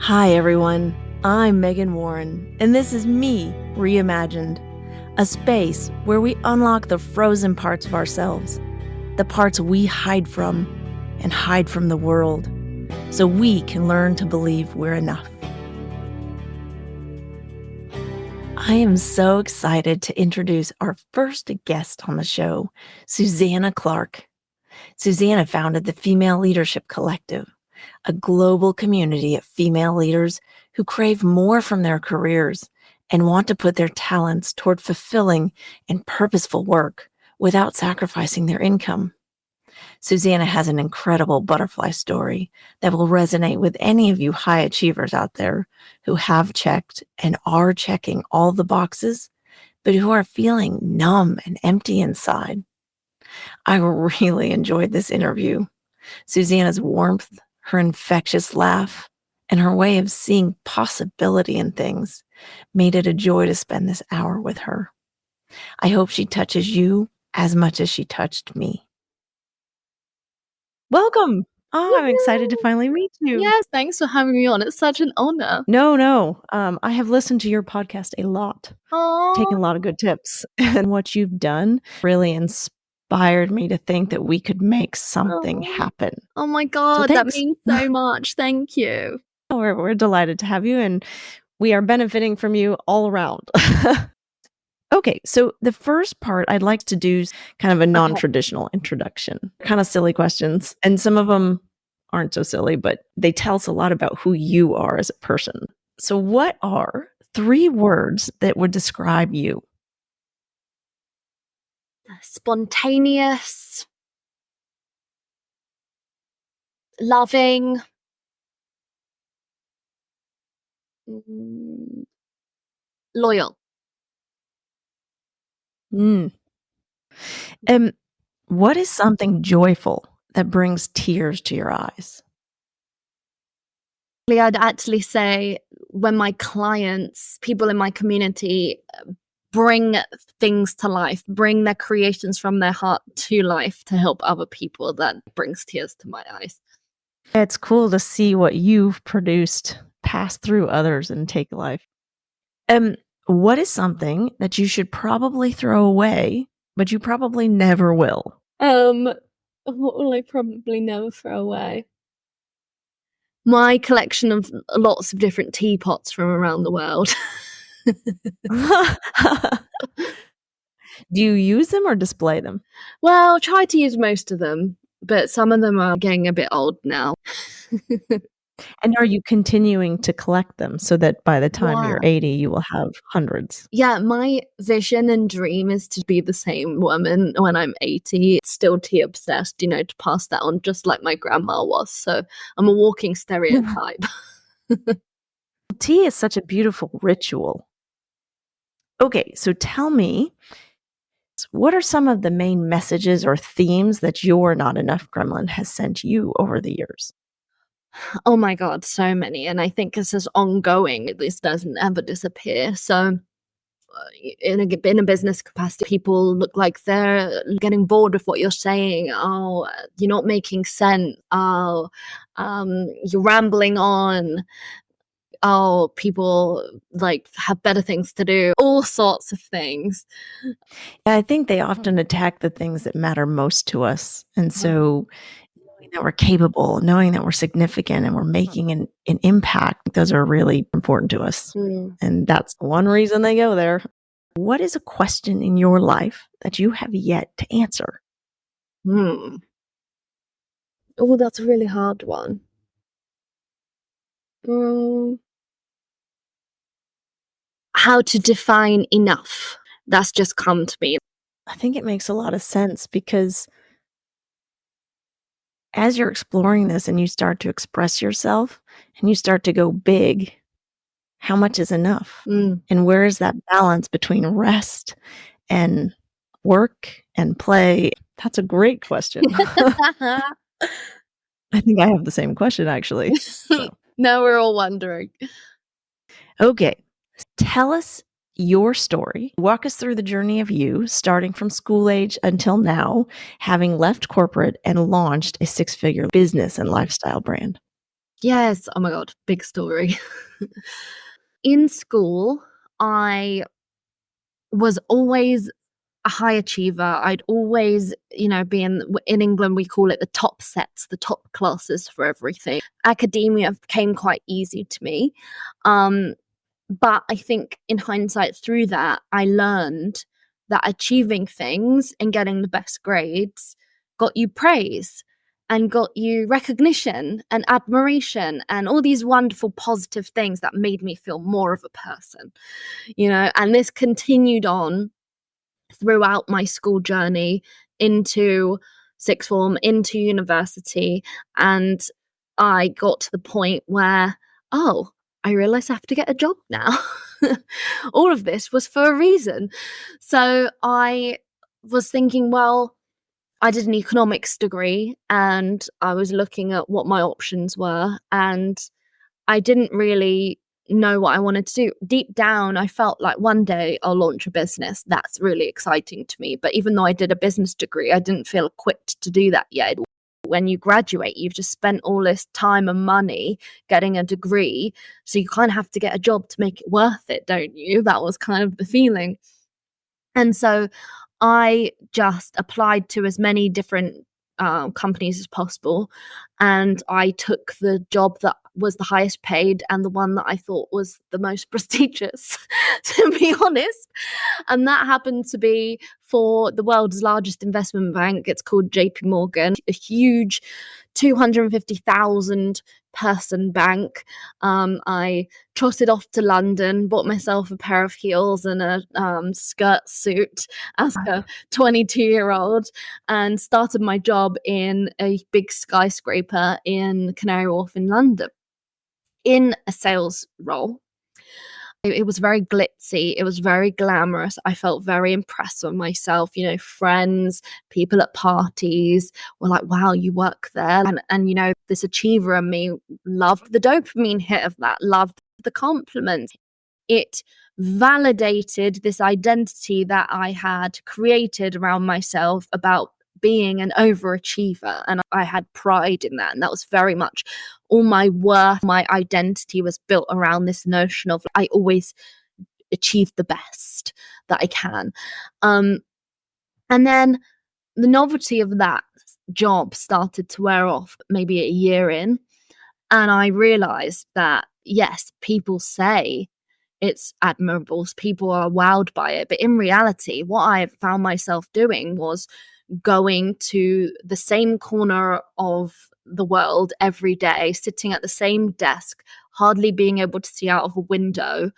Hi, everyone. I'm Megan Warren, and this is Me Reimagined, a space where we unlock the frozen parts of ourselves, the parts we hide from and hide from the world, so we can learn to believe we're enough. I am so excited to introduce our first guest on the show, Suzanna Clark. Suzanna founded the Female Leadership Collective, a global community of female leaders who crave more from their careers and want to put their talents toward fulfilling and purposeful work without sacrificing their income. Suzanna has an incredible butterfly story that will resonate with any of you high achievers out there who have checked and are checking all the boxes, but who are feeling numb and empty inside. I really enjoyed this interview. Suzanna's warmth, her infectious laugh, and her way of seeing possibility in things made it a joy to spend this hour with her. I hope she touches you as much as she touched me. Welcome. Oh, I'm excited to finally meet you. Yes, thanks for having me on. It's such an honor. No. I have listened to your podcast a lot, taken a lot of good tips, and what you've done really inspired me to think that we could make something happen. Oh my God, that thanks. means so much. Thank you. We're delighted to have you, and we are benefiting from you all around. Okay, so the first part I'd like to do is kind of a non-traditional introduction, kind of silly questions, and some of them aren't so silly, but they tell us a lot about who you are as a person. So what are 3 words that would describe you? Spontaneous, loving, loyal. What is something joyful that brings tears to your eyes? I'd actually say when my clients, people in my community, bring things to life, bring their creations from their heart to life to help other people, that brings tears to my eyes. It's cool to see what you've produced pass through others and take life. What is something that you should probably throw away, but you probably never will? What will I probably never throw away? My collection of lots of different teapots from around the world. Do you use them or display them? Well, I try to use most of them, but some of them are getting a bit old now. And are you continuing to collect them so that by the time you're 80, you will have hundreds? Yeah, my vision and dream is to be the same woman when I'm 80, still tea obsessed, to pass that on just like my grandma was. So I'm a walking stereotype. Tea is such a beautiful ritual. Okay, so tell me, what are some of the main messages or themes that your Not Enough Gremlin has sent you over the years? Oh my God, so many. And I think this is ongoing. This doesn't ever disappear. So in a business capacity, people look like they're getting bored of what you're saying. Oh, you're not making sense. Oh, you're rambling on. Oh, people have better things to do. All sorts of things. I think they often attack the things that matter most to us. And so knowing that we're capable, knowing that we're significant and we're making an impact, those are really important to us. And that's one reason they go there. What is a question in your life that you have yet to answer? Oh, that's a really hard one. How to define enough. That's just come to me. I think it makes a lot of sense because as you're exploring this and you start to express yourself and you start to go big, how much is enough? And where is that balance between rest and work and play? That's a great question. I think I have the same question, actually. So. Now we're all wondering. Okay. Tell us your story. Walk us through the journey of you, starting from school age until now, having left corporate and launched a 6-figure business and lifestyle brand. Yes, oh my god, big story. In school, I was always a high achiever. I'd always, be in England, we call it the top sets, the top classes for everything. Academia came quite easy to me. But I think in hindsight through that, I learned that achieving things and getting the best grades got you praise and got you recognition and admiration and all these wonderful positive things that made me feel more of a person, and this continued on throughout my school journey into sixth form, into university. And I got to the point where, oh, I realize I have to get a job now. All of this was for a reason. So I was thinking, well, I did an economics degree and I was looking at what my options were. And I didn't really know what I wanted to do. Deep down, I felt like one day I'll launch a business. That's really exciting to me. But even though I did a business degree, I didn't feel equipped to do that yet. When you graduate, you've just spent all this time and money getting a degree. So you kind of have to get a job to make it worth it, don't you? That was kind of the feeling. And so I just applied to as many different companies as possible. And I took the job that was the highest paid and the one that I thought was the most prestigious, to be honest. And that happened to be for the world's largest investment bank. It's called JP Morgan, a huge 250,000 person bank. I trotted off to London, bought myself a pair of heels and a skirt suit as a 22-year-old, and started my job in a big skyscraper in Canary Wharf in London in a sales role. It was very glitzy. It was very glamorous. I felt very impressed with myself. Friends, people at parties were like, wow, you work there. And this achiever in me loved the dopamine hit of that, loved the compliments. It validated this identity that I had created around myself about being an overachiever, and I had pride in that. And that was very much all my worth. My identity was built around this notion of I always achieve the best that I can. And then the novelty of that job started to wear off maybe a year in, and I realized that yes, people say it's admirable, people are wowed by it, but in reality what I found myself doing was going to the same corner of the world every day, sitting at the same desk, hardly being able to see out of a window,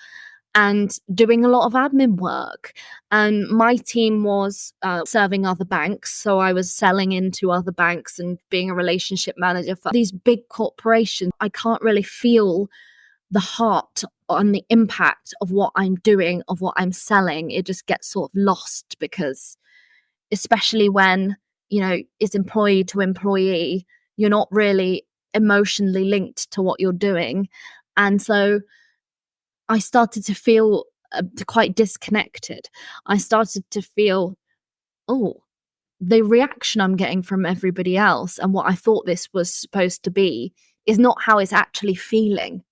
and doing a lot of admin work. And my team was serving other banks. So I was selling into other banks and being a relationship manager for these big corporations. I can't really feel the heart on the impact of what I'm doing, of what I'm selling. It just gets sort of lost because especially when, it's employee to employee, you're not really emotionally linked to what you're doing. And so I started to feel quite disconnected. I started to feel, oh, the reaction I'm getting from everybody else and what I thought this was supposed to be is not how it's actually feeling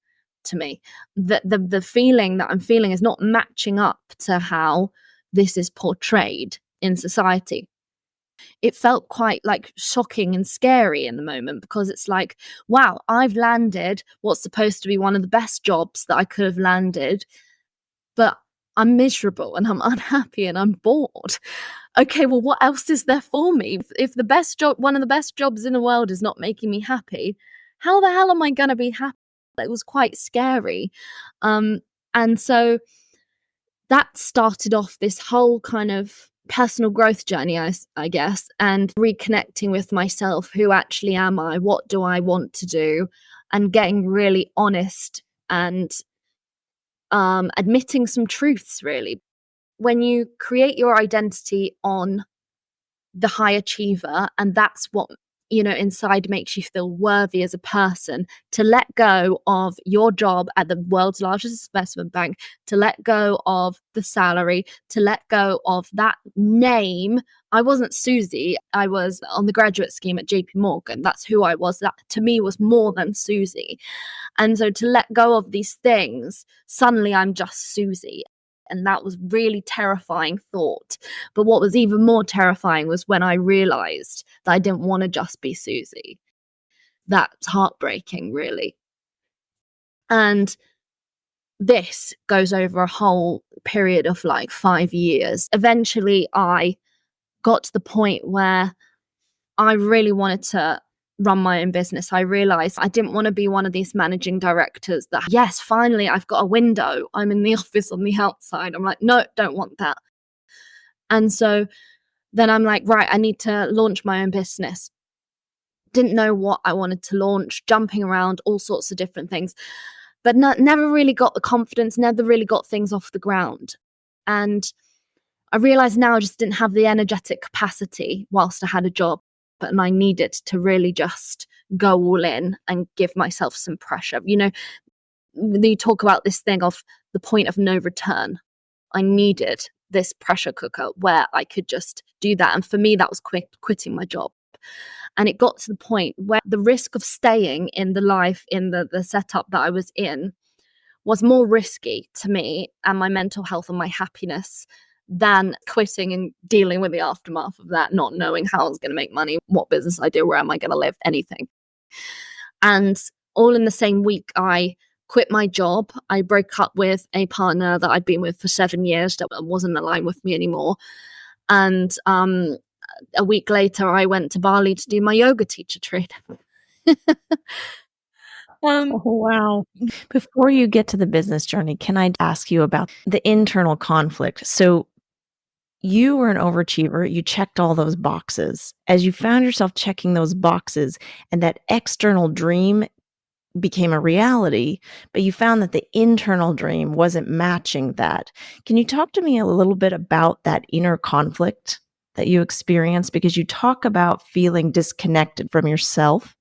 to me. The feeling that I'm feeling is not matching up to how this is portrayed in society. It felt quite like shocking and scary in the moment because it's like, wow, I've landed what's supposed to be one of the best jobs that I could have landed, but I'm miserable and I'm unhappy and I'm bored. Okay, well, what else is there for me? If the best job, one of the best jobs in the world is not making me happy, how the hell am I going to be happy? It was quite scary. And so that started off this whole kind of personal growth journey, I guess, and reconnecting with myself. Who actually am I? What do I want to do? And getting really honest and admitting some truths, really. When you create your identity on the high achiever, and that's what inside makes you feel worthy as a person, to let go of your job at the world's largest investment bank, to let go of the salary, to let go of that name. I wasn't Susie. I was on the graduate scheme at JP Morgan. That's who I was. That to me was more than Susie. And so to let go of these things, suddenly I'm just Susie. And that was really terrifying thought. But what was even more terrifying was when I realized that I didn't want to just be Susie. That's heartbreaking, really. And this goes over a whole period of like 5 years. Eventually, I got to the point where I really wanted to run my own business. I realized I didn't want to be one of these managing directors that, yes, finally I've got a window. I'm in the office on the outside. I'm like, no, don't want that. And so then I'm like, right, I need to launch my own business. Didn't know what I wanted to launch, jumping around all sorts of different things, but never really got the confidence, never really got things off the ground. And I realized now I just didn't have the energetic capacity whilst I had a job, and I needed to really just go all in and give myself some pressure. You talk about this thing of the point of no return. I needed this pressure cooker where I could just do that. And for me, that was quitting my job. And it got to the point where the risk of staying in the life, in the setup that I was in, was more risky to me and my mental health and my happiness than quitting and dealing with the aftermath of that, not knowing how I was going to make money, what business I do, where am I going to live, anything. And all in the same week, I quit my job. I broke up with a partner that I'd been with for 7 years that wasn't aligned with me anymore. And a week later, I went to Bali to do my yoga teacher training. Oh, wow. Before you get to the business journey, can I ask you about the internal conflict? So you were an overachiever. You checked all those boxes. As you found yourself checking those boxes and that external dream became a reality, but you found that the internal dream wasn't matching that. Can you talk to me a little bit about that inner conflict that you experienced? Because you talk about feeling disconnected from yourself.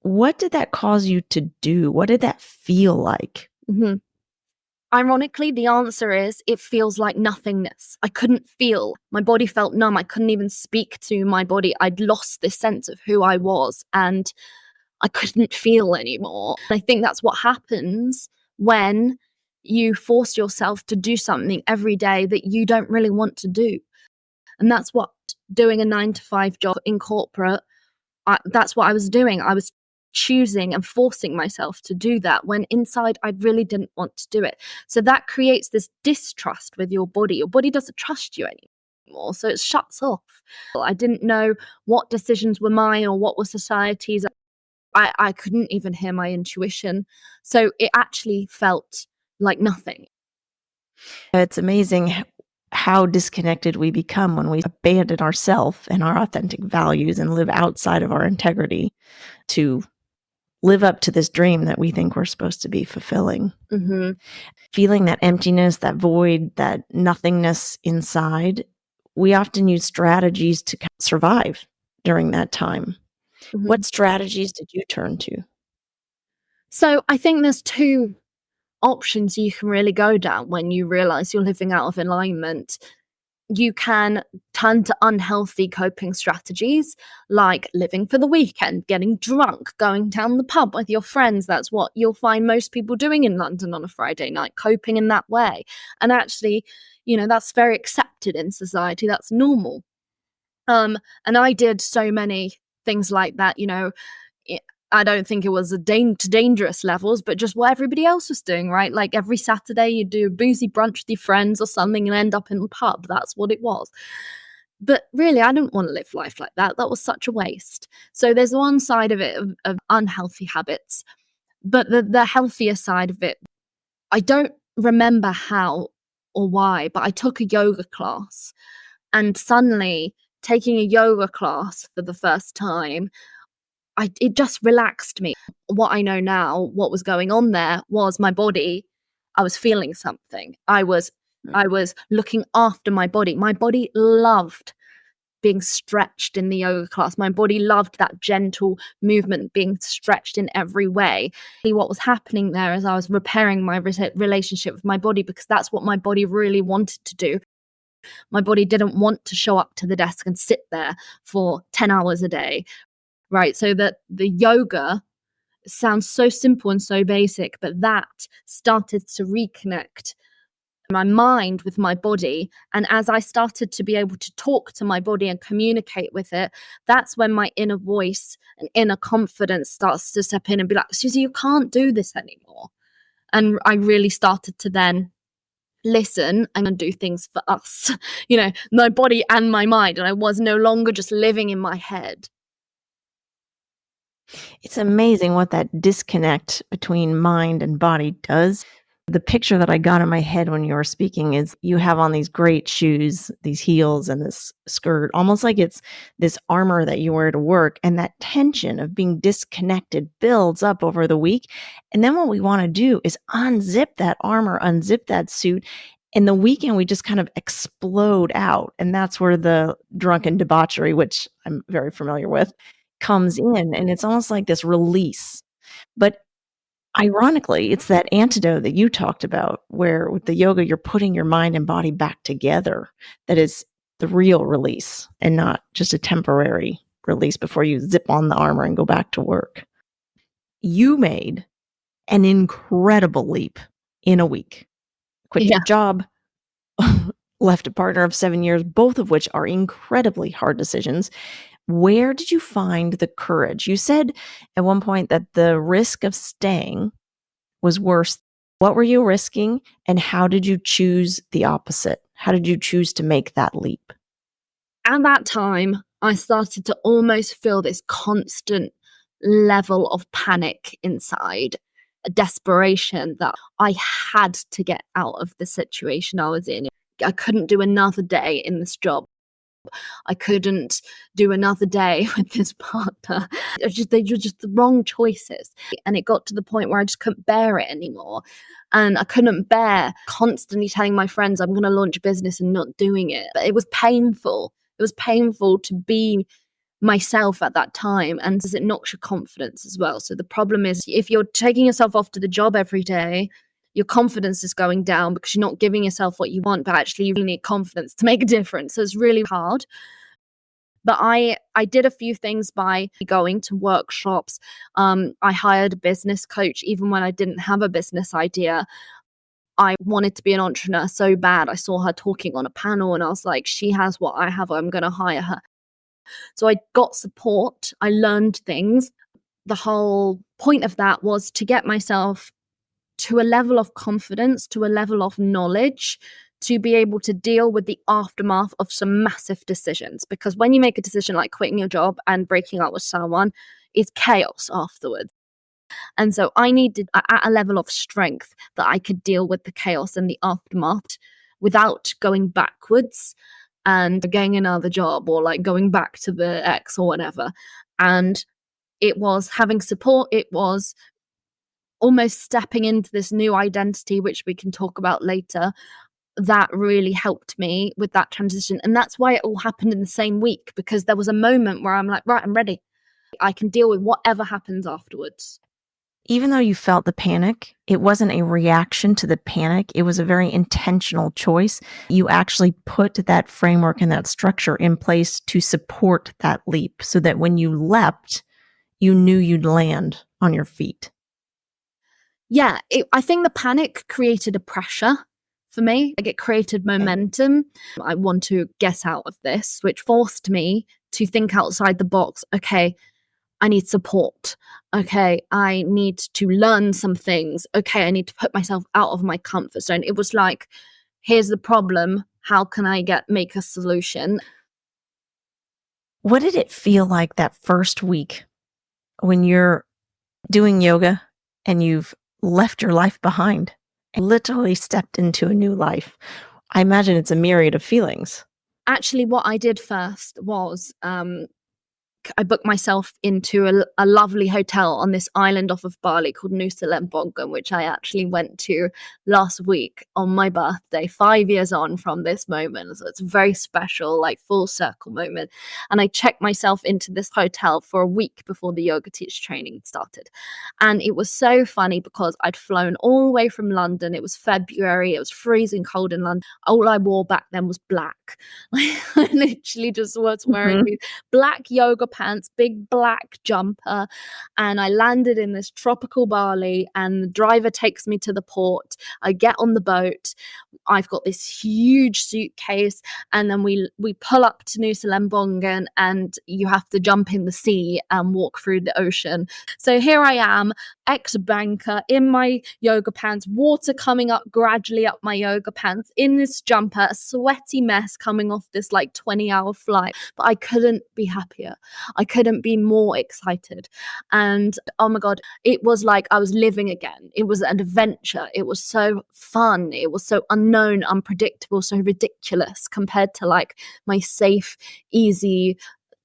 What did that cause you to do? What did that feel like? Mm-hmm. Ironically, the answer is it feels like nothingness. I couldn't feel. My body felt numb. I couldn't even speak to my body. I'd lost this sense of who I was and I couldn't feel anymore. I think that's what happens when you force yourself to do something every day that you don't really want to do. And that's what doing a 9-to-5 job in corporate, that's what I was doing. I was choosing and forcing myself to do that when inside I really didn't want to do it. So that creates this distrust with your body. Your body doesn't trust you anymore, so it shuts off. I didn't know what decisions were mine or what were society's. I couldn't even hear my intuition. So it actually felt like nothing. It's amazing how disconnected we become when we abandon ourselves and our authentic values and live outside of our integrity to live up to this dream that we think we're supposed to be fulfilling. Mm-hmm. Feeling that emptiness, that void, that nothingness inside, we often use strategies to survive during that time. Mm-hmm. What strategies did you turn to? So I think there's two options you can really go down when you realize you're living out of alignment. You can turn to unhealthy coping strategies like living for the weekend, getting drunk, going down the pub with your friends. That's what you'll find most people doing in London on a Friday night, coping in that way. And actually, that's very accepted in society. That's normal. And I did so many things like that, I don't think it was to dangerous levels, but just what everybody else was doing, right? Like every Saturday you do a boozy brunch with your friends or something and end up in the pub. That's what it was. But really, I didn't want to live life like that. That was such a waste. So there's one side of it of unhealthy habits, but the healthier side of it, I don't remember how or why, but I took a yoga class, and suddenly taking a yoga class for the first time, it just relaxed me. What I know now, what was going on there was my body. I was feeling something. I was looking after my body. My body loved being stretched in the yoga class. My body loved that gentle movement, being stretched in every way. What was happening there is I was repairing my relationship with my body, because that's what my body really wanted to do. My body didn't want to show up to the desk and sit there for 10 hours a day, right? So that the yoga sounds so simple and so basic, but that started to reconnect my mind with my body. And as I started to be able to talk to my body and communicate with it, that's when my inner voice and inner confidence starts to step in and be like, Susie, you can't do this anymore. And I really started to then listen and do things for us, my body and my mind. And I was no longer just living in my head. It's amazing what that disconnect between mind and body does. The picture that I got in my head when you were speaking is you have on these great shoes, these heels and this skirt, almost like it's this armor that you wear to work. And that tension of being disconnected builds up over the week. And then what we want to do is unzip that armor, unzip that suit. In the weekend, we just kind of explode out. And that's where the drunken debauchery, which I'm very familiar with, comes in. And it's almost like this release. But ironically, it's that antidote that you talked about, where with the yoga, you're putting your mind and body back together. That is the real release and not just a temporary release before you zip on the armor and go back to work. You made an incredible leap in a week. Quit your job, left a partner of 7 years, both of which are incredibly hard decisions. Where did you find the courage? You said at one point that the risk of staying was worse. What were you risking, and how did you choose the opposite? How did you choose to make that leap? At that time, I started to almost feel this constant level of panic inside, a desperation that I had to get out of the situation I was in. I couldn't do another day in this job. I couldn't do another day with this partner. They were just the wrong choices. And it got to the point where I just couldn't bear it anymore. And I couldn't bear constantly telling my friends I'm going to launch a business and not doing it. But it was painful. It was painful to be myself at that time, and it knocks your confidence as well. So the problem is, if you're taking yourself off to the job every day, your confidence is going down because you're not giving yourself what you want, but actually you really need confidence to make a difference. So it's really hard. But I did a few things by going to workshops. I hired a business coach even when I didn't have a business idea. I wanted to be an entrepreneur so bad. I saw her talking on a panel and I was like, she has what I have. I'm going to hire her. So I got support. I learned things. The whole point of that was to get myself to a level of confidence, to a level of knowledge, to be able to deal with the aftermath of some massive decisions. Because when you make a decision like quitting your job and breaking up with someone, it's chaos afterwards. And so I needed at a level of strength that I could deal with the chaos and the aftermath without going backwards and getting another job or like going back to the ex or whatever. And it was having support. It was almost stepping into this new identity, which we can talk about later, that really helped me with that transition. And that's why it all happened in the same week, because there was a moment where I'm like, right, I'm ready. I can deal with whatever happens afterwards. Even though you felt the panic, it wasn't a reaction to the panic. It was a very intentional choice. You actually put that framework and that structure in place to support that leap so that when you leapt, you knew you'd land on your feet. Yeah, I think the panic created a pressure for me. Like, it created momentum. I want to get out of this, which forced me to think outside the box. Okay, I need support. Okay, I need to learn some things. Okay, I need to put myself out of my comfort zone. It was like, here's the problem. How can I make a solution? What did it feel like that first week when you're doing yoga and you've left your life behind and literally stepped into a new life? I imagine it's a myriad of feelings. Actually, what I did first was I booked myself into a lovely hotel on this island off of Bali called Nusa Lembongan, which I actually went to last week on my birthday, 5 years on from this moment. So it's a very special, like full circle moment. And I checked myself into this hotel for a week before the yoga teacher training started. And it was so funny because I'd flown all the way from London. It was February. It was freezing cold in London. All I wore back then was black. I literally just was wearing these black yoga pants, big black jumper, and I landed in this tropical Bali, and the driver takes me to the port. I get on the boat. I've got this huge suitcase, and then we pull up to Nusa Lembongan, and you have to jump in the sea and walk through the ocean. So here I am, ex-banker, in my yoga pants, water coming up gradually up my yoga pants, in this jumper, a sweaty mess coming off this like 20-hour flight. But I couldn't be happier. I couldn't be more excited. And oh my God, it was like I was living again. It was an adventure. It was so fun. It was so unknown, unpredictable, so ridiculous compared to like my safe, easy,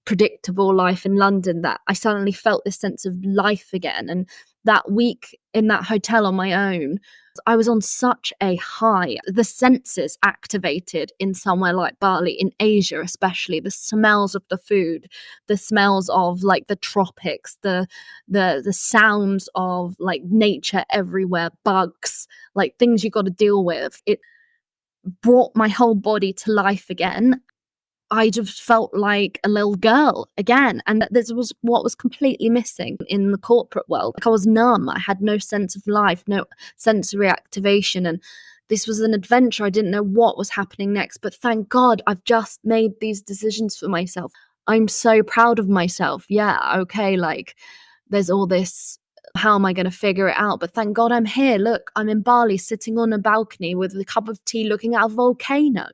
predictable life in London, that I suddenly felt this sense of life again. And that week in that hotel on my own, I was on such a high. The senses activated in somewhere like Bali, in Asia especially, the smells of the food, the smells of like the tropics, the sounds of like nature everywhere, bugs, like things you got to deal with. It brought my whole body to life again. I just felt like a little girl again. And this was what was completely missing in the corporate world. Like I was numb. I had no sense of life, no sensory activation. And this was an adventure. I didn't know what was happening next. But thank God I've just made these decisions for myself. I'm so proud of myself. Yeah, okay, like there's all this, how am I going to figure it out? But thank God I'm here. Look, I'm in Bali sitting on a balcony with a cup of tea looking at a volcano.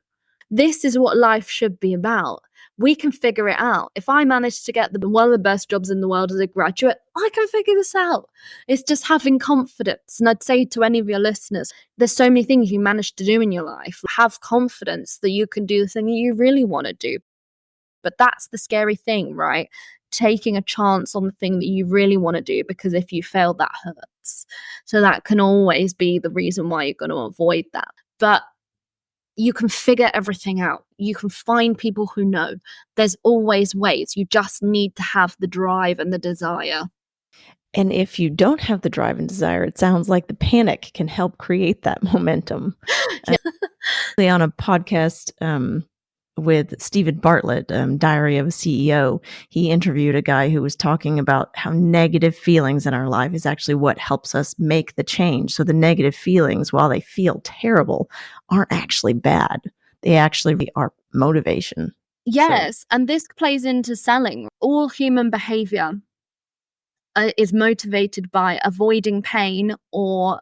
This is what life should be about. We can figure it out. If I manage to get one of the best jobs in the world as a graduate, I can figure this out. It's just having confidence. And I'd say to any of your listeners, there's so many things you manage to do in your life. Have confidence that you can do the thing that you really want to do. But that's the scary thing, right? Taking a chance on the thing that you really want to do, because if you fail, that hurts. So that can always be the reason why you're going to avoid that. But you can figure everything out. You can find people who know. There's always ways. You just need to have the drive and the desire. And if you don't have the drive and desire, it sounds like the panic can help create that momentum. Yeah. On a podcast with Stephen Bartlett, Diary of a CEO, he interviewed a guy who was talking about how negative feelings in our life is actually what helps us make the change. So the negative feelings, while they feel terrible, aren't actually bad. They actually are motivation. Yes, so. And this plays into selling. All human behavior is motivated by avoiding pain or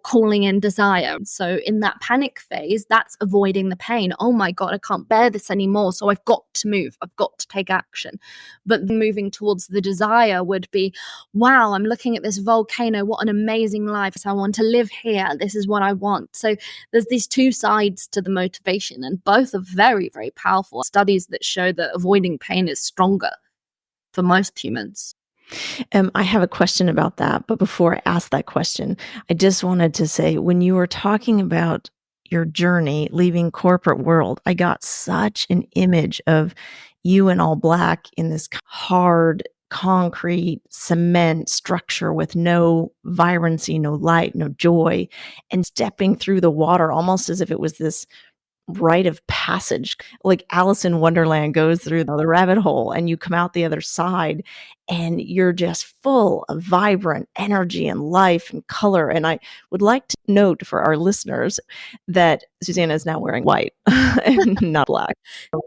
calling in desire. So in that panic phase, that's avoiding the pain. Oh my God, I can't bear this anymore. So I've got to move. I've got to take action. But moving towards the desire would be, wow, I'm looking at this volcano. What an amazing life. So I want to live here. This is what I want. So there's these two sides to the motivation, and both are very, very powerful. Studies that show that avoiding pain is stronger for most humans. I have a question about that, but before I ask that question, I just wanted to say, when you were talking about your journey leaving corporate world, I got such an image of you in all black in this hard concrete cement structure with no vibrancy, no light, no joy, and stepping through the water almost as if it was this rite of passage, like Alice in Wonderland goes through the rabbit hole and you come out the other side and you're just full of vibrant energy and life and color. And I would like to note for our listeners that Suzanna is now wearing white and not black.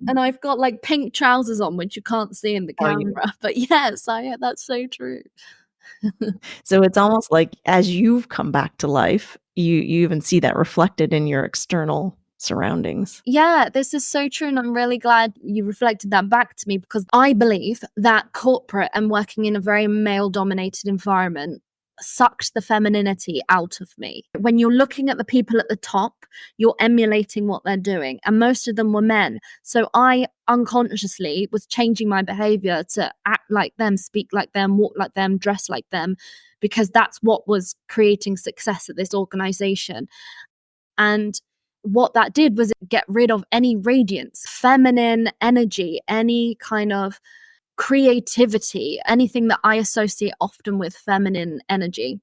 And I've got like pink trousers on, which you can't see in the camera. But yes, that's so true. So it's almost like as you've come back to life, you even see that reflected in your external surroundings. Yeah, this is so true. And I'm really glad you reflected that back to me, because I believe that corporate and working in a very male-dominated environment sucked the femininity out of me. When you're looking at the people at the top, you're emulating what they're doing, and most of them were men. So I unconsciously was changing my behavior to act like them, speak like them, walk like them, dress like them, because that's what was creating success at this organization. And what that did was get rid of any radiance, feminine energy, any kind of creativity, anything that I associate often with feminine energy.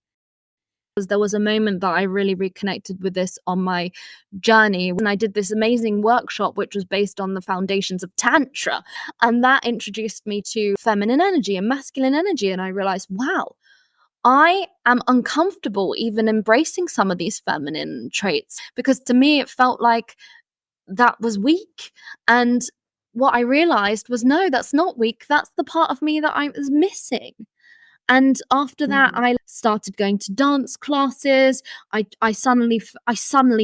Because there was a moment that I really reconnected with this on my journey when I did this amazing workshop, which was based on the foundations of Tantra. And that introduced me to feminine energy and masculine energy. And I realized, wow, I am uncomfortable even embracing some of these feminine traits, because to me, it felt like that was weak. And what I realized was, no, that's not weak. That's the part of me that I was missing. And after that, I started going to dance classes. I suddenly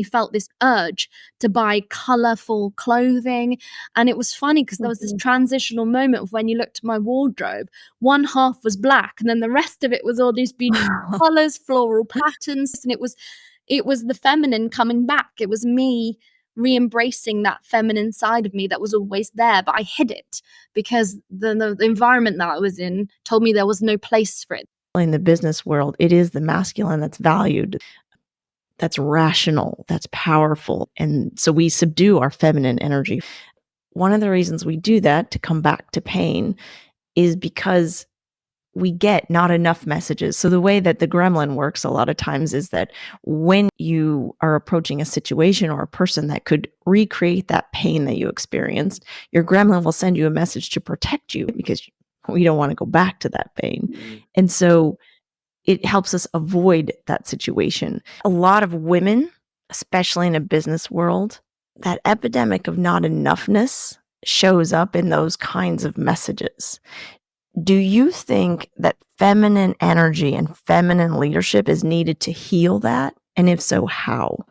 felt this urge to buy colorful clothing. And it was funny because there was this transitional moment of when you looked at my wardrobe, one half was black and then the rest of it was all these beautiful colors, floral patterns. And it was the feminine coming back. It was me re-embracing that feminine side of me that was always there, but I hid it because the environment that I was in told me there was no place for it. In the business world, it is the masculine that's valued, that's rational, that's powerful. And so we subdue our feminine energy. One of the reasons we do that, to come back to pain, is because we get not enough messages. So the way that the gremlin works a lot of times is that when you are approaching a situation or a person that could recreate that pain that you experienced, your gremlin will send you a message to protect you because we don't want to go back to that pain. And so it helps us avoid that situation. A lot of women, especially in a business world, that epidemic of not enoughness shows up in those kinds of messages. Do you think that feminine energy and feminine leadership is needed to heal that? And if so, how?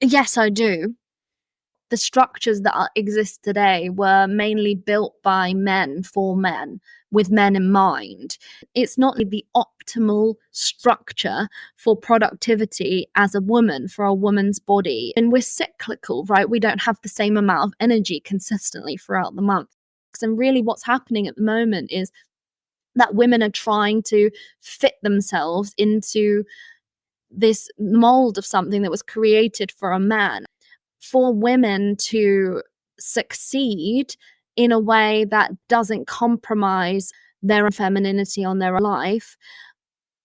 Yes, I do. The structures that exist today were mainly built by men for men, with men in mind. It's not the optimal structure for productivity as a woman, for a woman's body. And we're cyclical, right? We don't have the same amount of energy consistently throughout the month. And really what's happening at the moment is that women are trying to fit themselves into this mold of something that was created for a man. For women to succeed in a way that doesn't compromise their femininity on their life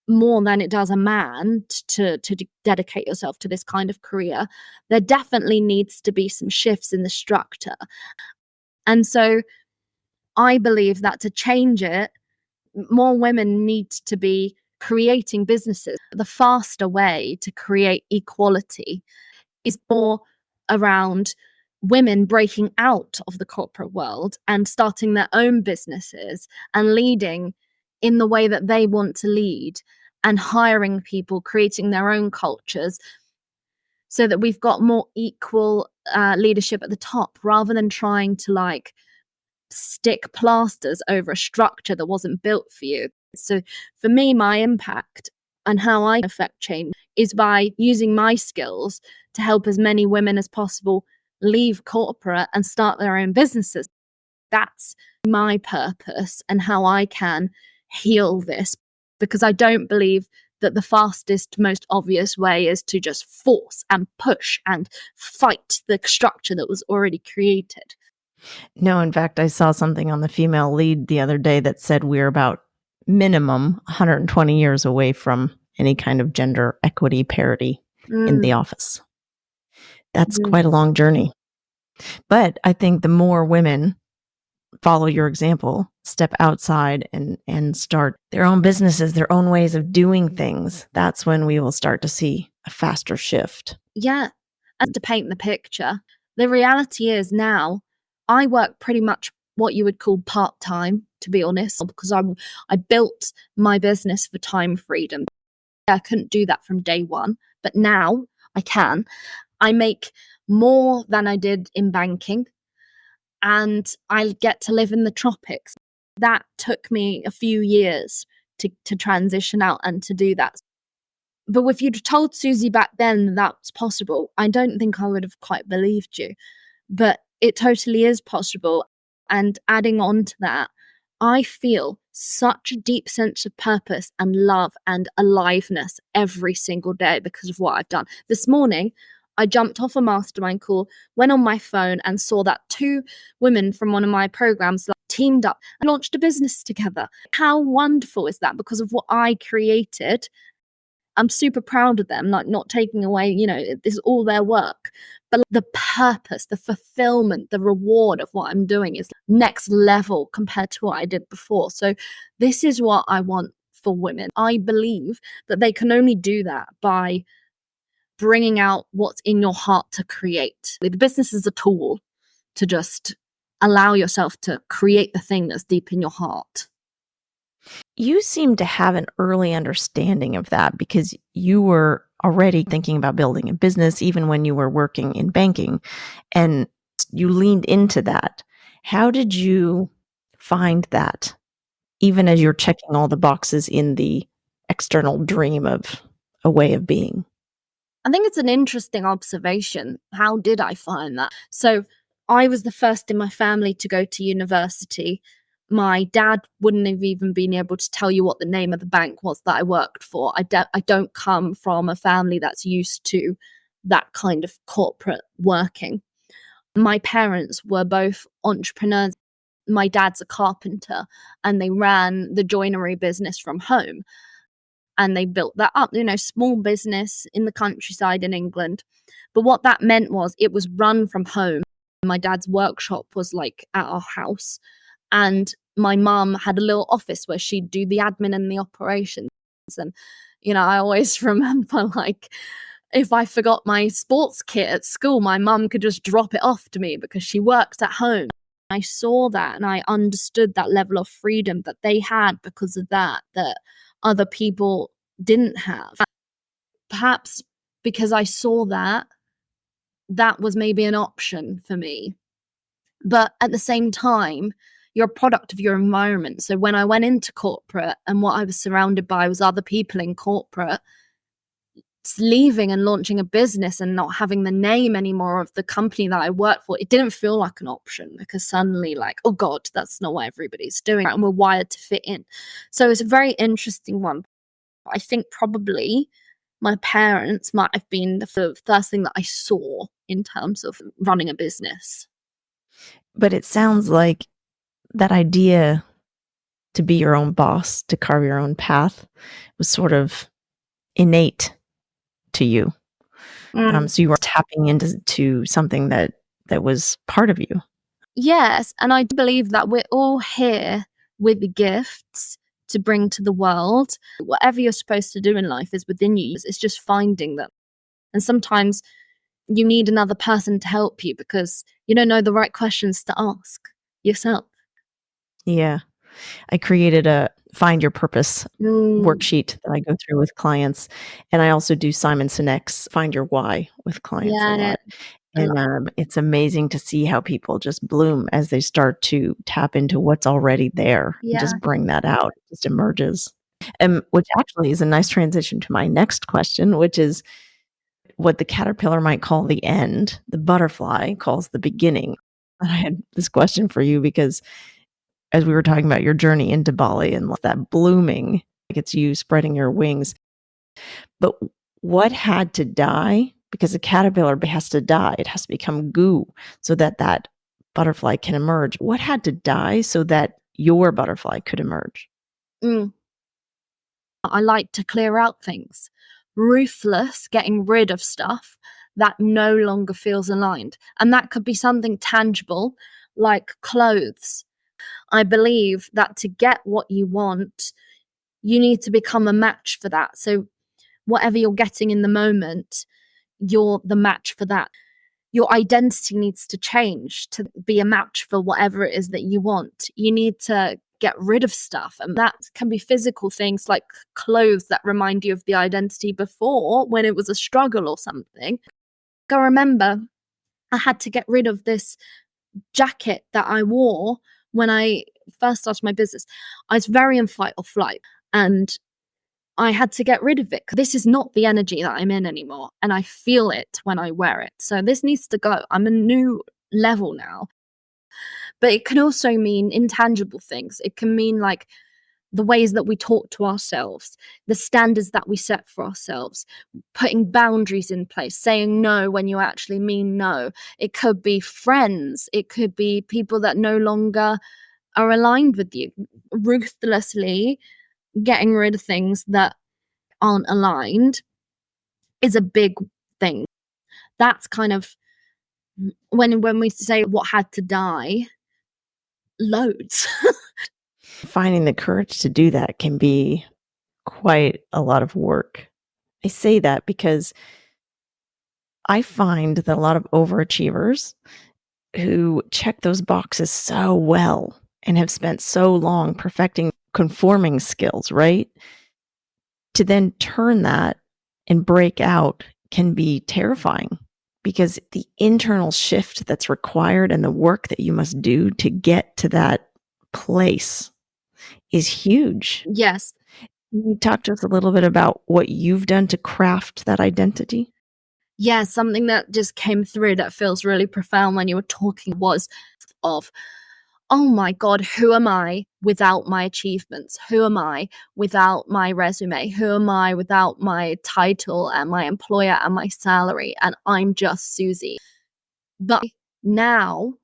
more than it does a man to dedicate yourself to this kind of career, there definitely needs to be some shifts in the structure. And so I believe that to change it, more women need to be creating businesses. The faster way to create equality is more around women breaking out of the corporate world and starting their own businesses and leading in the way that they want to lead, and hiring people, creating their own cultures, so that we've got more equal leadership at the top, rather than trying to like stick plasters over a structure that wasn't built for you. So for me, my impact and how I affect change is by using my skills to help as many women as possible leave corporate and start their own businesses. That's my purpose and how I can heal this, because I don't believe that the fastest, most obvious way is to just force and push and fight the structure that was already created. No, in fact, I saw something on the female lead the other day that said we're about minimum 120 years away from any kind of gender equity parity in the office. That's quite a long journey. But I think the more women follow your example, step outside and start their own businesses, their own ways of doing things, that's when we will start to see a faster shift. Yeah. And to paint the picture, the reality is now I work pretty much what you would call part-time, to be honest, because I built my business for time freedom. I couldn't do that from day one, but now I can. I make more than I did in banking, and I get to live in the tropics. That took me a few years to transition out and to do that. But if you'd told Susie back then that was possible, I don't think I would have quite believed you. But it totally is possible. And adding on to that, I feel such a deep sense of purpose and love and aliveness every single day because of what I've done. This morning, I jumped off a mastermind call, went on my phone and saw that 2 women from one of my programs teamed up and launched a business together. How wonderful is that? Because of what I created. I'm super proud of them, like not taking away, this is all their work. But the purpose, the fulfillment, the reward of what I'm doing is next level compared to what I did before. So this is what I want for women. I believe that they can only do that by bringing out what's in your heart to create. The business is a tool to just allow yourself to create the thing that's deep in your heart. You seem to have an early understanding of that because you were already thinking about building a business even when you were working in banking, and you leaned into that. How did you find that, even as you're checking all the boxes in the external dream of a way of being? I think it's an interesting observation. How did I find that? So I was the first in my family to go to university. My dad wouldn't have even been able to tell you what the name of the bank was that I worked for. I don't come from a family that's used to that kind of corporate working. My parents were both entrepreneurs. My dad's a carpenter and they ran the joinery business from home. And they built that up, small business in the countryside in England. But what that meant was it was run from home. My dad's workshop was like at our house. And my mum had a little office where she'd do the admin and the operations. And, I always remember like if I forgot my sports kit at school, my mum could just drop it off to me because she worked at home. I saw that and I understood that level of freedom that they had because of that other people didn't have. Perhaps because I saw that was maybe an option for me. But at the same time, you're a product of your environment. So when I went into corporate and what I was surrounded by was other people in corporate, leaving and launching a business and not having the name anymore of the company that I worked for, it didn't feel like an option because suddenly like, oh God, that's not what everybody's doing and we're wired to fit in. So it's a very interesting one. I think probably my parents might have been the first thing that I saw in terms of running a business. But it sounds like that idea to be your own boss, to carve your own path, was sort of innate to you. So you were tapping into something that was part of you. Yes, and I do believe that we're all here with gifts to bring to the world. Whatever you're supposed to do in life is within you. It's just finding them. And sometimes you need another person to help you because you don't know the right questions to ask yourself. Yeah. I created a Find Your Purpose worksheet that I go through with clients, and I also do Simon Sinek's Find Your Why with clients a Yeah, lot. And it's amazing to see how people just bloom as they start to tap into what's already there and yeah. just bring that out. It just emerges. Which actually is a nice transition to my next question, which is what the caterpillar might call the end, the butterfly calls the beginning. And I had this question for you because as we were talking about your journey into Bali and that blooming, like it's you spreading your wings. But what had to die? Because a caterpillar has to die. It has to become goo so that that butterfly can emerge. What had to die so that your butterfly could emerge? I like to clear out things. Ruthless, getting rid of stuff that no longer feels aligned. And that could be something tangible like clothes. I believe that to get what you want, you need to become a match for that. So whatever you're getting in the moment, you're the match for that. Your identity needs to change to be a match for whatever it is that you want. You need to get rid of stuff. And that can be physical things like clothes that remind you of the identity before when it was a struggle or something. I remember I had to get rid of this jacket that I wore when I first started my business. I was very in fight or flight. And I had to get rid of it. This is not the energy that I'm in anymore. And I feel it when I wear it. So this needs to go. I'm a new level now. But it can also mean intangible things. It can mean like the ways that we talk to ourselves, the standards that we set for ourselves, putting boundaries in place, saying no when you actually mean no. It could be friends. It could be people that no longer are aligned with you. Ruthlessly getting rid of things that aren't aligned is a big thing. That's kind of when we say what had to die, loads. Finding the courage to do that can be quite a lot of work. I say that because I find that a lot of overachievers who check those boxes so well and have spent so long perfecting conforming skills, right? To then turn that and break out can be terrifying because the internal shift that's required and the work that you must do to get to that place is huge. Yes. Can you talk to us a little bit about what you've done to craft that identity? Yeah, something that just came through that feels really profound when you were talking was of, oh my God, who am I without my achievements? Who am I without my resume? Who am I without my title and my employer and my salary? And I'm just Susie. But now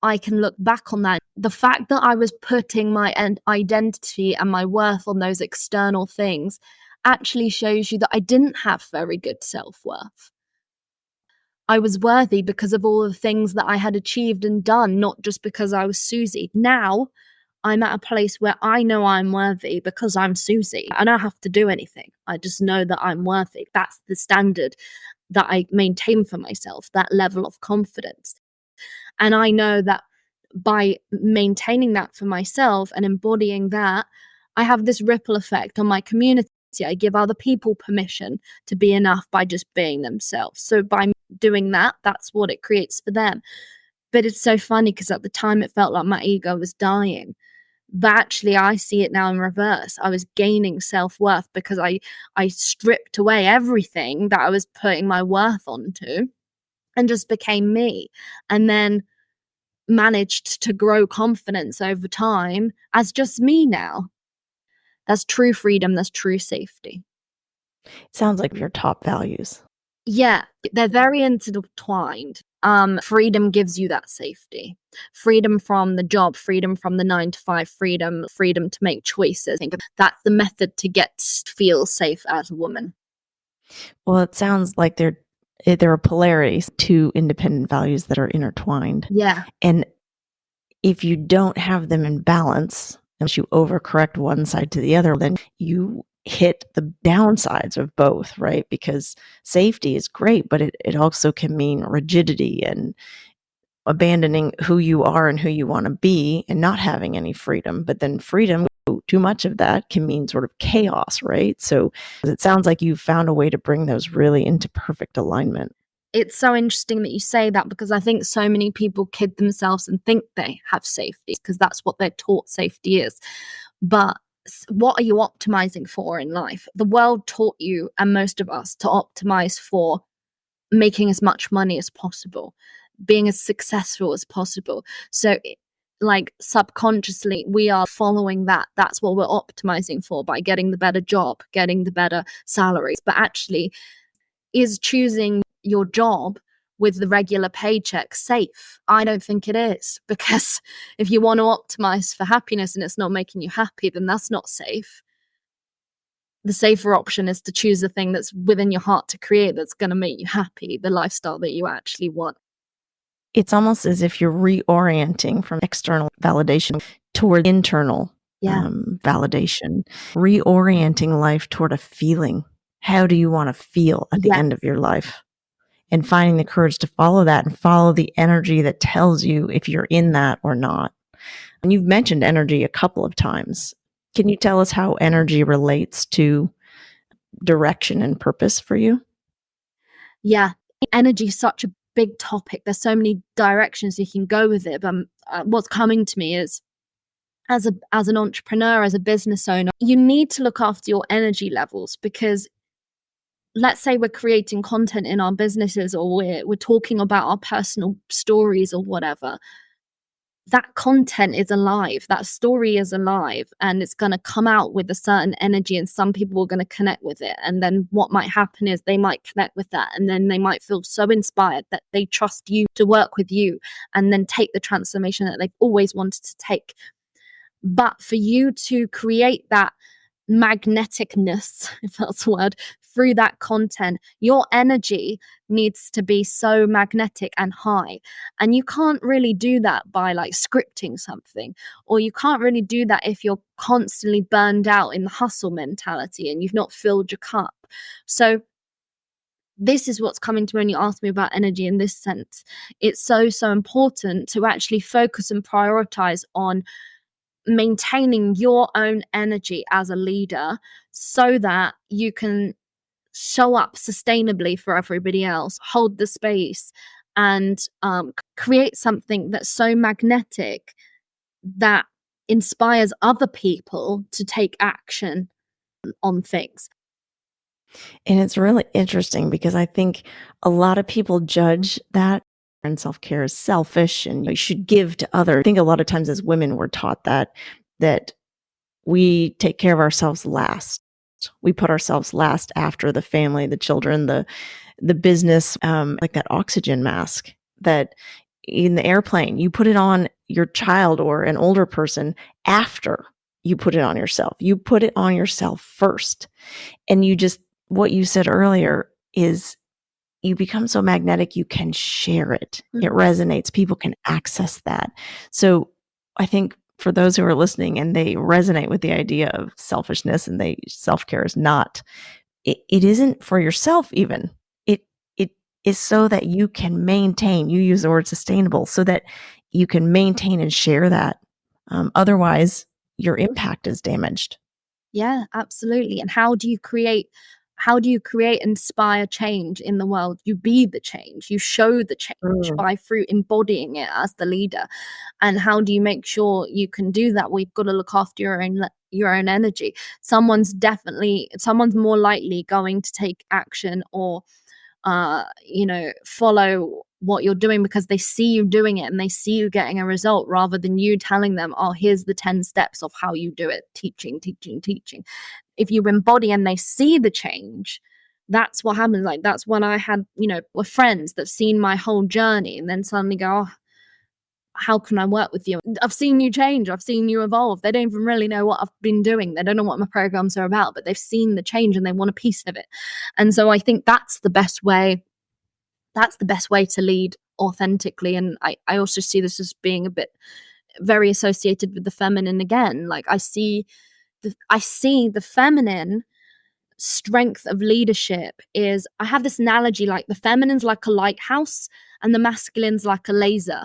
I can look back on that. The fact that I was putting my identity and my worth on those external things actually shows you that I didn't have very good self-worth. I was worthy because of all the things that I had achieved and done, not just because I was Susie. Now I'm at a place where I know I'm worthy because I'm Susie. I don't have to do anything. I just know that I'm worthy. That's the standard that I maintain for myself, that level of confidence. And I know that by maintaining that for myself and embodying that, I have this ripple effect on my community. I give other people permission to be enough by just being themselves. So by doing that, that's what it creates for them. But it's so funny because at the time it felt like my ego was dying. But actually I see it now in reverse. I was gaining self-worth because I stripped away everything that I was putting my worth onto and just became me. And then managed to grow confidence over time as just me now. That's true freedom, that's true safety. It sounds like your top values. Yeah, they're very intertwined. Freedom gives you that safety. Freedom from the job, freedom from the 9 to 5, freedom to make choices. I think that's the method to feel safe as a woman. Well, it sounds like there are polarities, two independent values that are intertwined. Yeah. And if you don't have them in balance, unless you overcorrect one side to the other, then you hit the downsides of both, right? Because safety is great, but it also can mean rigidity and abandoning who you are and who you want to be and not having any freedom. But then freedom, too much of that can mean sort of chaos, right? So it sounds like you've found a way to bring those really into perfect alignment. It's so interesting that you say that because I think so many people kid themselves and think they have safety because that's what they're taught safety is. But what are you optimizing for in life? The world taught you, and most of us, to optimize for making as much money as possible, being as successful as possible. So, like subconsciously, we are following that. That's what we're optimizing for by getting the better job, getting the better salaries. But actually, is choosing your job with the regular paycheck safe? I don't think it is, because if you want to optimize for happiness and it's not making you happy, then that's not safe. The safer option is to choose the thing that's within your heart to create that's going to make you happy, the lifestyle that you actually want. It's almost as if you're reorienting from external validation toward internal validation, reorienting life toward a feeling. How do you want to feel at the end of your life? And finding the courage to follow that and follow the energy that tells you if you're in that or not. And you've mentioned energy a couple of times. Can you tell us how energy relates to direction and purpose for you? Yeah, energy is such a big topic. There's so many directions you can go with it. But what's coming to me is as an entrepreneur, as a business owner, you need to look after your energy levels, because let's say we're creating content in our businesses, or we're talking about our personal stories or whatever. That content is alive, that story is alive, and it's going to come out with a certain energy, and some people are going to connect with it. And then what might happen is they might connect with that, and then they might feel so inspired that they trust you to work with you, and then take the transformation that they've always wanted to take. But for you to create that magneticness, if that's a word, through that content, your energy needs to be so magnetic and high. And you can't really do that by like scripting something, or you can't really do that if you're constantly burned out in the hustle mentality and you've not filled your cup. So this is what's coming to me when you ask me about energy in this sense. It's so important to actually focus and prioritize on maintaining your own energy as a leader, so that you can show up sustainably for everybody else, hold the space, and create something that's so magnetic that inspires other people to take action on things. And it's really interesting because I think a lot of people judge that, and self-care is selfish and you should give to others. I think a lot of times as women we're taught that we take care of ourselves last. We put ourselves last after the family, the children, the business, like that oxygen mask that in the airplane, you put it on your child or an older person after you put it on yourself. You put it on yourself first. And what you said earlier is you become so magnetic, you can share it. It resonates. People can access that. So I think for those who are listening and they resonate with the idea of selfishness and self-care is not, it isn't for yourself even. It is so that you can maintain, you use the word sustainable, so that you can maintain and share that. Otherwise, your impact is damaged. Yeah, absolutely. And how do you create inspire change in the world? You be the change. You show the change by through embodying it as the leader. And how do you make sure you can do that? We've got to look after your own energy. Someone's more likely going to take action or follow what you're doing because they see you doing it and they see you getting a result, rather than you telling them, oh, here's the 10 steps of how you do it. Teaching. If you embody and they see the change, that's what happens. Like, that's when I had, with friends that've seen my whole journey and then suddenly go, oh, how can I work with you? I've seen you change. I've seen you evolve. They don't even really know what I've been doing. They don't know what my programs are about, but they've seen the change and they want a piece of it. And so I think that's the best way. That's the best way to lead authentically. And I also see this as being a bit very associated with the feminine again. Like I see the feminine strength of leadership is, I have this analogy, like the feminine's like a lighthouse and the masculine's like a laser.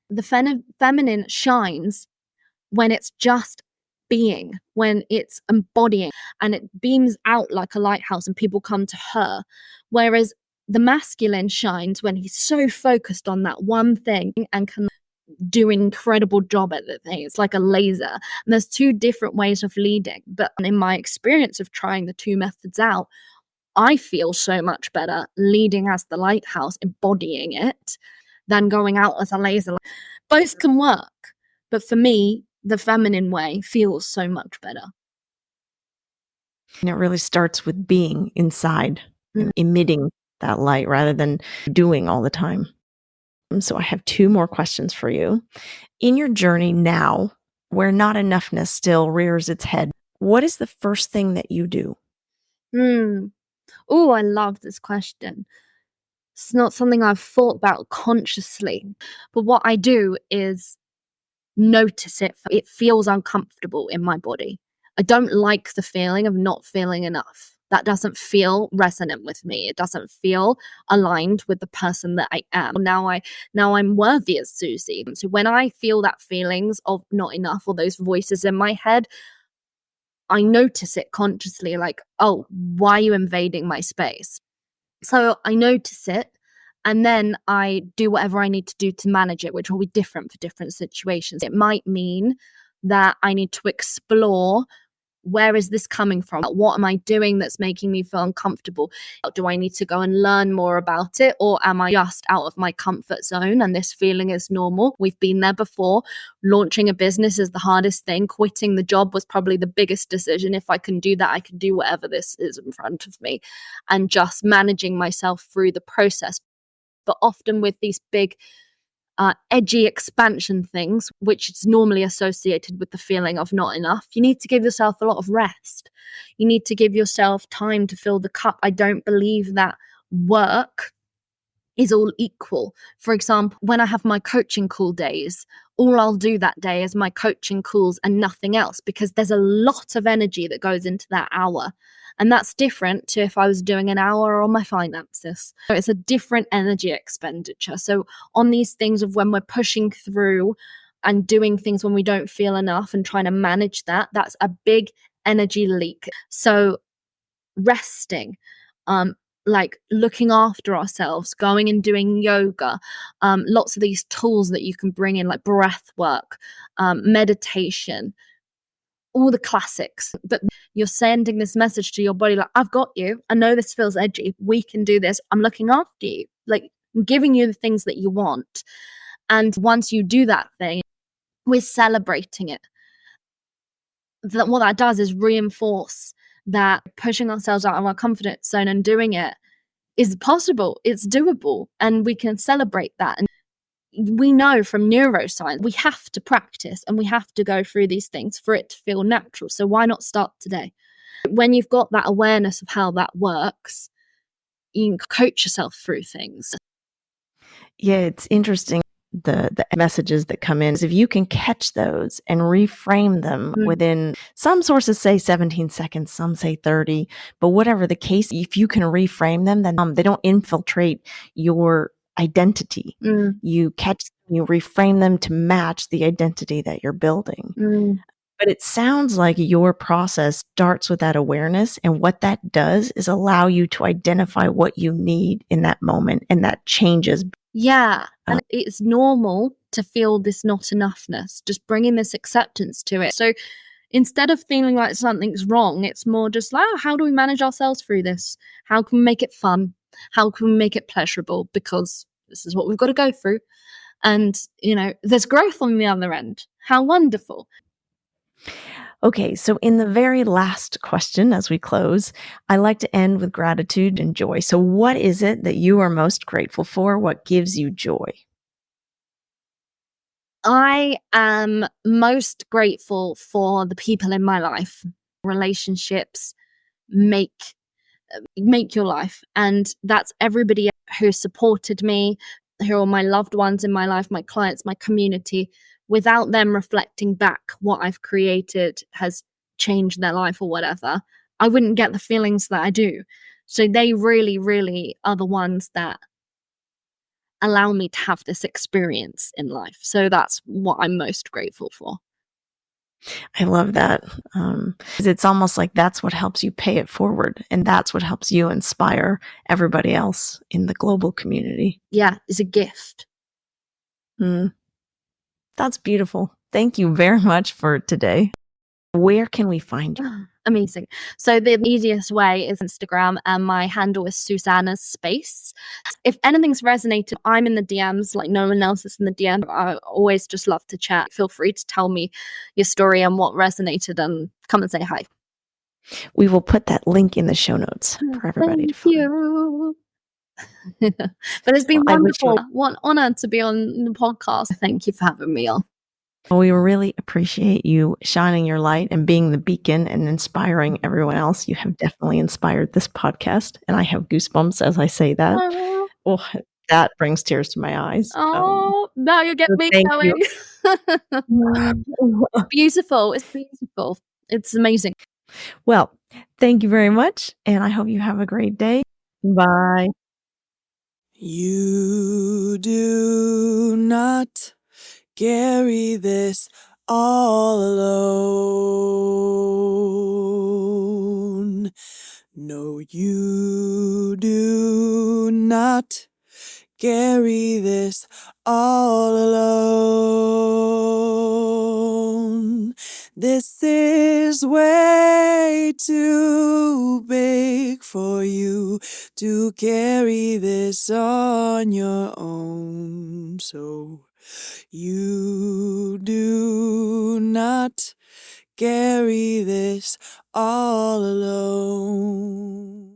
The feminine shines when it's just being, when it's embodying, and it beams out like a lighthouse and people come to her. Whereas the masculine shines when he's so focused on that one thing and can do an incredible job at the thing. It's like a laser. And there's two different ways of leading. But in my experience of trying the two methods out, I feel so much better leading as the lighthouse, embodying it, than going out as a laser. Both can work. But for me, the feminine way feels so much better. And it really starts with being inside, emitting that light rather than doing all the time. So I have two more questions for you. In your journey now, where not enoughness still rears its head, what is the first thing that you do? Oh, I love this question. It's not something I've thought about consciously, but what I do is notice it. It feels uncomfortable in my body. I don't like the feeling of not feeling enough. That doesn't feel resonant with me. It doesn't feel aligned with the person that I am. Now I'm worthy as Susie. So when I feel that feelings of not enough or those voices in my head, I notice it consciously, like, oh, why are you invading my space? So I notice it, and then I do whatever I need to do to manage it, which will be different for different situations. It might mean that I need to explore. Where is this coming from? What am I doing that's making me feel uncomfortable? Do I need to go and learn more about it? Or am I just out of my comfort zone and this feeling is normal? We've been there before. Launching a business is the hardest thing. Quitting the job was probably the biggest decision. If I can do that, I can do whatever this is in front of me, and just managing myself through the process. But often with these big edgy expansion things, which is normally associated with the feeling of not enough, you need to give yourself a lot of rest. You need to give yourself time to fill the cup. I don't believe that work is all equal. For example, when I have my coaching call days, all I'll do that day is my coaching calls and nothing else, because there's a lot of energy that goes into that hour. And that's different to if I was doing an hour on my finances. So it's a different energy expenditure. So on these things of when we're pushing through and doing things when we don't feel enough and trying to manage that, that's a big energy leak. So resting, like looking after ourselves, going and doing yoga, lots of these tools that you can bring in, like breath work, meditation, all the classics. But you're sending this message to your body like, I've got you. I know this feels edgy. We can do this. I'm looking after you. Like, I'm giving you the things that you want. And once you do that thing, we're celebrating it. What that does is reinforce that pushing ourselves out of our comfort zone and doing it is possible, it's doable, and we can celebrate that. And we know from neuroscience, we have to practice and we have to go through these things for it to feel natural. So why not start today? When you've got that awareness of how that works, you can coach yourself through things. Yeah, it's interesting. The messages that come in is if you can catch those and reframe them within, some sources say 17 seconds, some say 30, but whatever the case, if you can reframe them, then they don't infiltrate your identity. You catch them, you reframe them to match the identity that you're building. But it sounds like your process starts with that awareness, and what that does is allow you to identify what you need in that moment, and that changes. Yeah, and it's normal to feel this not enoughness, just bringing this acceptance to it. So instead of feeling like something's wrong, it's more just like, how do we manage ourselves through this? How can we make it fun? How can we make it pleasurable? Because this is what we've got to go through. And, there's growth on the other end. How wonderful. Okay, so in the very last question as we close, I like to end with gratitude and joy. So what is it that you are most grateful for? What gives you joy? I am most grateful for the people in my life. Relationships make your life, and that's everybody who supported me, who are my loved ones in my life, my clients, my community. Without them reflecting back what I've created has changed their life or whatever, I wouldn't get the feelings that I do. So they really, really are the ones that allow me to have this experience in life. So that's what I'm most grateful for. I love that. It's almost like that's what helps you pay it forward, and that's what helps you inspire everybody else in the global community. Yeah, it's a gift. That's beautiful. Thank you very much for today. Where can we find you? Amazing. So the easiest way is Instagram, and my handle is Susanna's Space. If anything's resonated, I'm in the DMs like no one else is in the DM. I always just love to chat. Feel free to tell me your story and what resonated, and come and say hi. We will put that link in the show notes for everybody to find. Thank you. But it's been wonderful. What an honor to be on the podcast. Thank you for having me on. We really appreciate you shining your light and being the beacon and inspiring everyone else. You have definitely inspired this podcast, and I have goosebumps as I say that. Oh, that brings tears to my eyes. Now you get me going. Beautiful. It's beautiful. It's amazing. Well, thank you very much, and I hope you have a great day. Bye. You do not carry this all alone. No, you do not carry this all alone. This is way too big for you to carry this on your own. So you do not carry this all alone.